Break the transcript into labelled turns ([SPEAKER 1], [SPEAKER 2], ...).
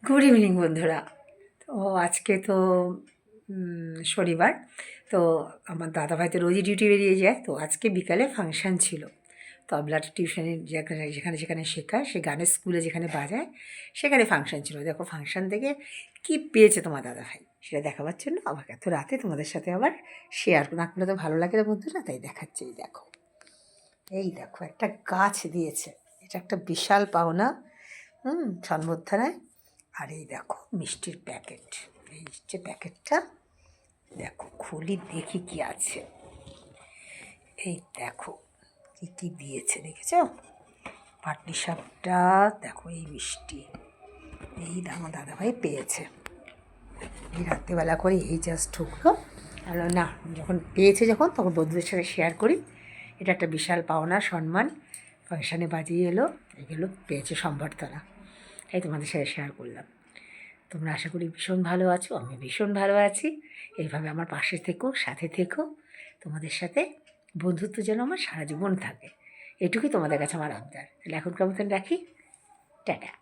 [SPEAKER 1] Good evening বন্ধুরা। তো আজকে তো শনিবার। তো আমার দাদাভাই তো রোজই ডিউটি বেরিয়ে যায়, তো আজকে বিকালে ফাংশান ছিল। তবলার টিউশনে যেখানে যেখানে যেখানে শেখায়, সে গানের স্কুলে যেখানে বাজায় সেখানে ফাংশান ছিল। দেখো ফাংশান থেকে কী পেয়েছে তোমার দাদাভাই, সেটা দেখাবার জন্য আমাকে এত রাতে তোমাদের সাথে আবার শেয়ার না করলে তো ভালো লাগে না বন্ধুরা, তাই দেখাচ্ছে। এই দেখো একটা গাছ দিয়েছে, এটা একটা বিশাল পাওনা সম্বর্ধনায়। আর এই দেখো মিষ্টির প্যাকেট, এই যে প্যাকেটটা দেখো, খুলি দেখি কি আছে। এই দেখো কী কী দিয়েছে, দেখেছ? পাটলি সাপটা দেখো, এই মিষ্টি, এই আমার দাদাভাই পেয়েছে। এই রাত্রিবেলা করে এই জাস্ট ঢুকলো। আর না, যখন পেয়েছে যখন তখন বন্ধুদের সাথে শেয়ার করি। এটা একটা বিশাল পাওনা সম্মান, ফাংশানে বাজিয়ে এলো, এগুলো পেয়েছে সম্বর্ধনা, তাই তোমাদের সাথে শেয়ার করলাম। তোমরা আশা করি ভীষণ ভালো আছো, আমি ভীষণ ভালো আছি। এইভাবে আমার পাশে থেকো, সাথে থেকো। তোমাদের সাথে বন্ধুত্ব যেন আমার সারা জীবন থাকে, এটুকুই তোমাদের কাছে আমার আবদার। তাহলে এখনকার মতন রাখি, টাটা।